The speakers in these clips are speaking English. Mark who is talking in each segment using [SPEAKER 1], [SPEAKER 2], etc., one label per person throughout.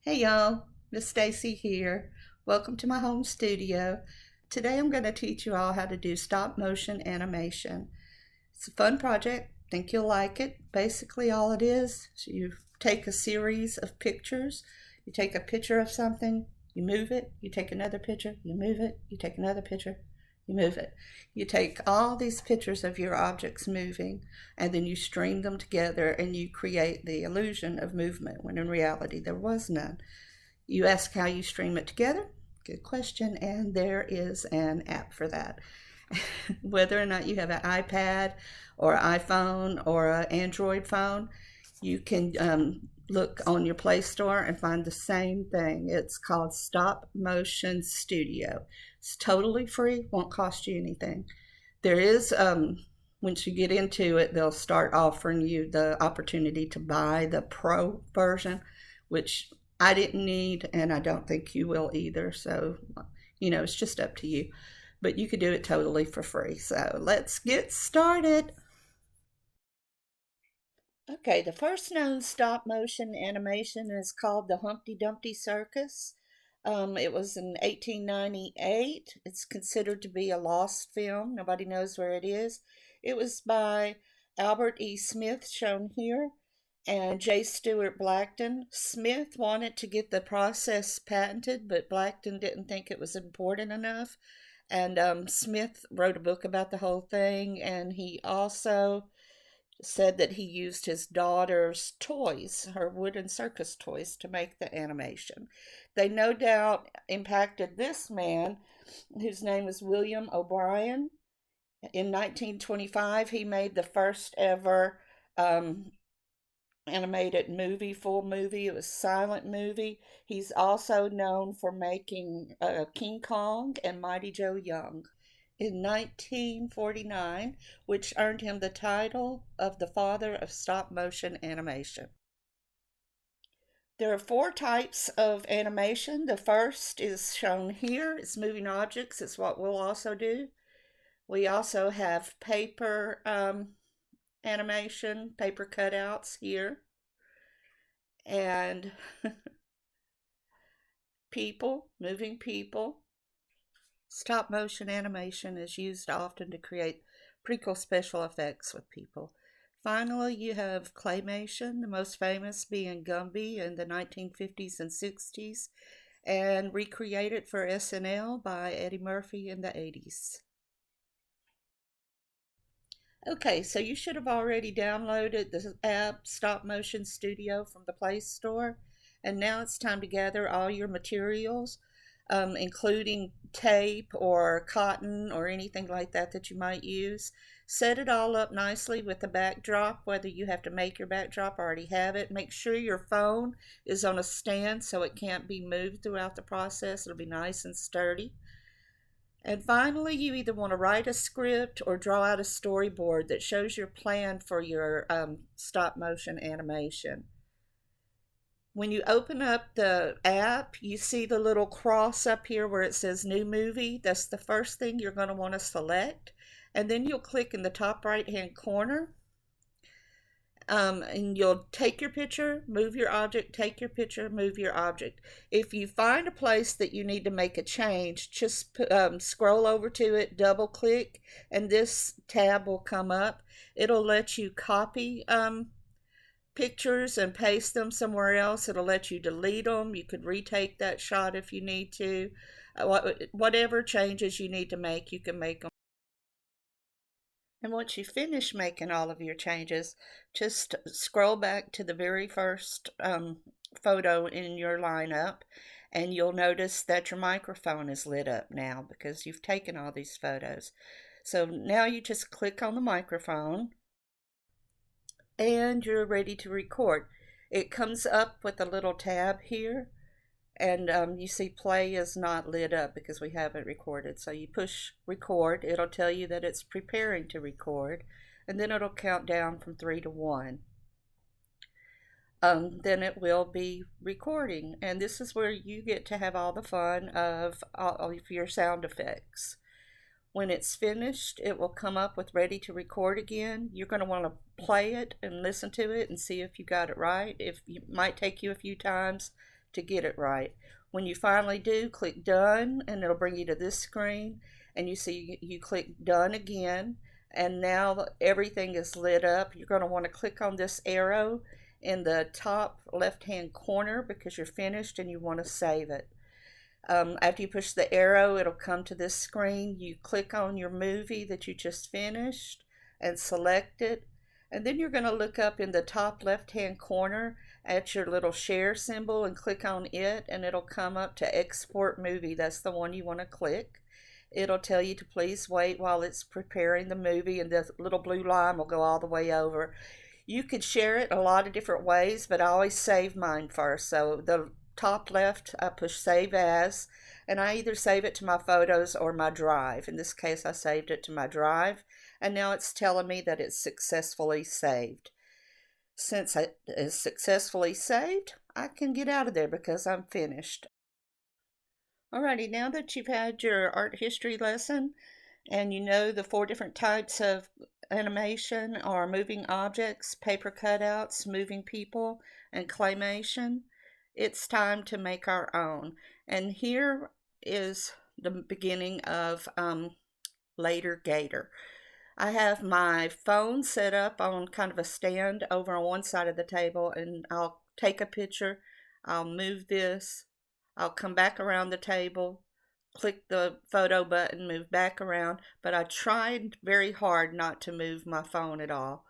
[SPEAKER 1] Hey y'all, Miss Stacy here. Welcome to my home studio. Today I'm going to teach you all how to do stop motion animation. It's a fun project. Think you'll like it. Basically all it is you take a series of pictures. You take a picture of something, you move it, you take another picture, you move it, you take another picture, you move it. You take all these pictures of your objects moving and then you string them together and you create the illusion of movement when in reality there was none. You ask how you stream it together? Good question, and there is an app for that. Whether or not you have an iPad or iPhone or an Android phone, you can look on your Play Store and find the same thing. It's called Stop Motion Studio. It's totally free, won't cost you anything. There is, once you get into it, they'll start offering you the opportunity to buy the pro version, which I didn't need, and I don't think you will either. So, it's just up to you. But you could do it totally for free. So let's get started. Okay, the first known stop motion animation is called the Humpty Dumpty Circus. It was in 1898. It's considered to be a lost film. Nobody knows where it is. It was by Albert E. Smith, shown here, and J. Stewart Blackton. Smith wanted to get the process patented, but Blackton didn't think it was important enough. And Smith wrote a book about the whole thing, and he also said that he used his daughter's toys, her wooden circus toys, to make the animation. They no doubt impacted this man, whose name was William O'Brien. In 1925, he made the first ever animated movie, full movie. It was a silent movie. He's also known for making King Kong and Mighty Joe Young in 1949, which earned him the title of the father of stop motion animation. There are four types of animation. The first is shown here. It's moving objects. It's what we'll also do. We also have paper animation, paper cutouts here, and moving people. Stop motion animation is used often to create pretty cool special effects with people. Finally, you have claymation, the most famous being Gumby in the 1950s and 60s, and recreated for SNL by Eddie Murphy in the 80s. Okay, so you should have already downloaded the app Stop Motion Studio from the Play Store, and now it's time to gather all your materials, including tape or cotton or anything like that that you might use. Set it all up nicely with the backdrop, whether you have to make your backdrop or already have it. Make sure your phone is on a stand so it can't be moved throughout the process. It'll be nice and sturdy. And finally, you either want to write a script or draw out a storyboard that shows your plan for your stop motion animation. When you open up the app, you see the little cross up here where it says New Movie. That's the first thing you're going to want to select. And then you'll click in the top right-hand corner. And you'll take your picture, move your object, take your picture, move your object. If you find a place that you need to make a change, just scroll over to it, double click, and this tab will come up. It'll let you copy pictures and paste them somewhere else. It'll let you delete them. You could retake that shot if you need to. Whatever changes you need to make, you can make them. And once you finish making all of your changes, just scroll back to the very first photo in your lineup, and you'll notice that your microphone is lit up now because you've taken all these photos. So now you just click on the microphone, and you're ready to record. It comes up with a little tab here, and you see play is not lit up because we haven't recorded. So you push record, it'll tell you that it's preparing to record, and then it'll count down from 3 to 1. Then it will be recording, and this is where you get to have all the fun of all of your sound effects. When it's finished, it will come up with ready to record again. You're going to want to play it and listen to it and see if you got it right. It might take you a few times to get it right. When you finally do, click done, and it'll bring you to this screen, and you see you click done again, and now everything is lit up. You're going to want to click on this arrow in the top left hand corner because you're finished and you want to save it. After you push the arrow, it'll come to this screen. You click on your movie that you just finished and select it, and then you're going to look up in the top left hand corner at your little share symbol and click on it, and it'll come up to export movie. That's the one you want to click. It'll tell you to please wait while it's preparing the movie, and the little blue line will go all the way over. You could share it a lot of different ways, but I always save mine first. So the top left, I push save as, and I either save it to my photos or my drive. In this case, I saved it to my drive, and now it's telling me that it's successfully saved. Since it is successfully saved, I can get out of there because I'm finished. Alrighty, now that you've had your art history lesson and you know the 4 different types of animation are moving objects, paper cutouts, moving people, and claymation, it's time to make our own. And here is the beginning of Later Gator. I have my phone set up on kind of a stand over on one side of the table, and I'll take a picture, I'll move this, I'll come back around the table, click the photo button, move back around, but I tried very hard not to move my phone at all.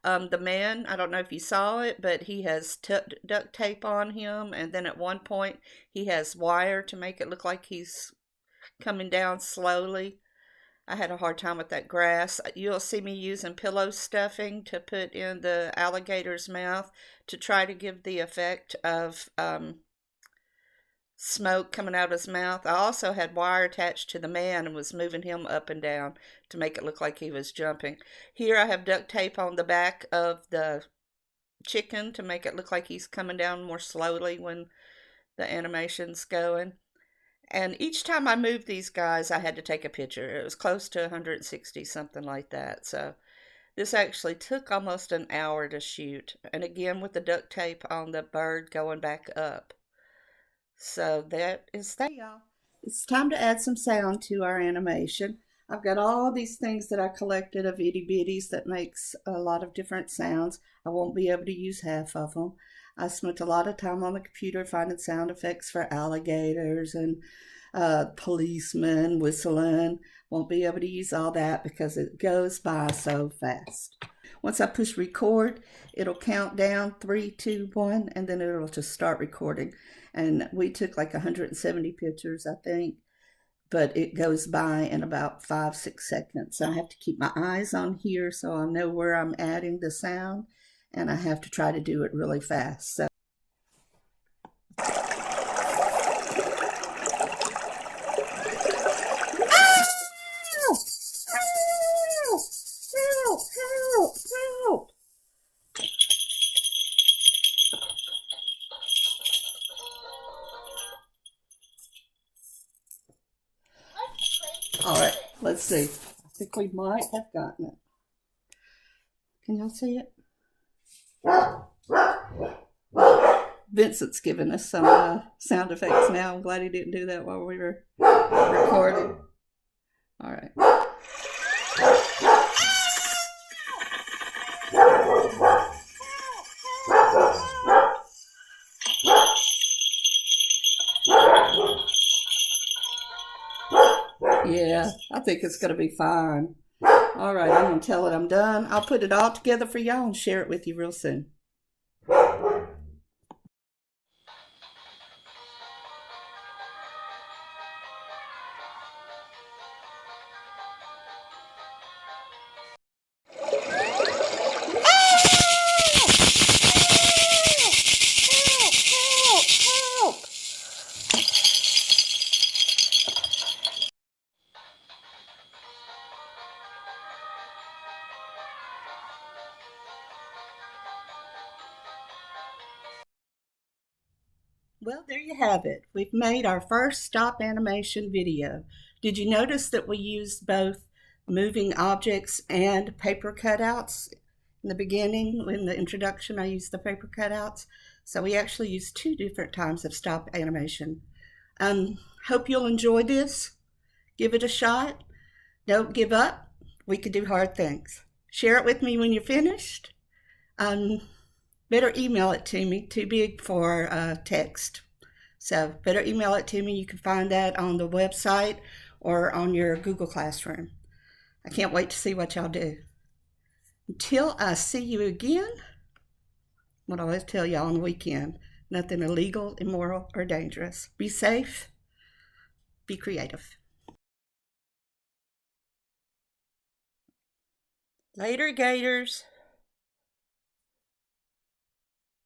[SPEAKER 1] The man, I don't know if you saw it, but he has duct tape on him, and then at one point he has wire to make it look like he's coming down slowly. I had a hard time with that grass. You'll see me using pillow stuffing to put in the alligator's mouth to try to give the effect of smoke coming out of his mouth. I also had wire attached to the man and was moving him up and down to make it look like he was jumping. Here I have duct tape on the back of the chicken to make it look like he's coming down more slowly when the animation's going. And each time I moved these guys, I had to take a picture. It was close to 160, something like that. So this actually took almost an hour to shoot. And again, with the duct tape on the bird going back up. So that is that, y'all. It's time to add some sound to our animation. I've got all these things that I collected of itty bitties that makes a lot of different sounds. I won't be able to use half of them. I spent a lot of time on the computer finding sound effects for alligators and policemen whistling. Won't be able to use all that because it goes by so fast. Once I push record, it'll count down 3, 2, 1, and then it'll just start recording. And we took like 170 pictures, I think, but it goes by in about 5, 6 seconds. So I have to keep my eyes on here so I know where I'm adding the sound, and I have to try to do it really fast. So all right, let's see. I think we might have gotten it. Can y'all see it? Vincent's giving us some sound effects now. I'm glad he didn't do that while we were recording. All right. Yeah, I think it's going to be fine. All right, I'm going to tell it I'm done. I'll put it all together for y'all and share it with you real soon. Well, there you have it. We've made our first stop animation video. Did you notice that we used both moving objects and paper cutouts? In the beginning, in the introduction, I used the paper cutouts. So we actually use 2 different times of stop animation. Hope you'll enjoy this. Give it a shot. Don't give up. We can do hard things. Share it with me when you're finished. Better email it to me, too big for text. So better email it to me. You can find that on the website or on your Google Classroom. I can't wait to see what y'all do. Until I see you again, what I always tell y'all on the weekend, nothing illegal, immoral, or dangerous. Be safe. Be creative. Later, Gators.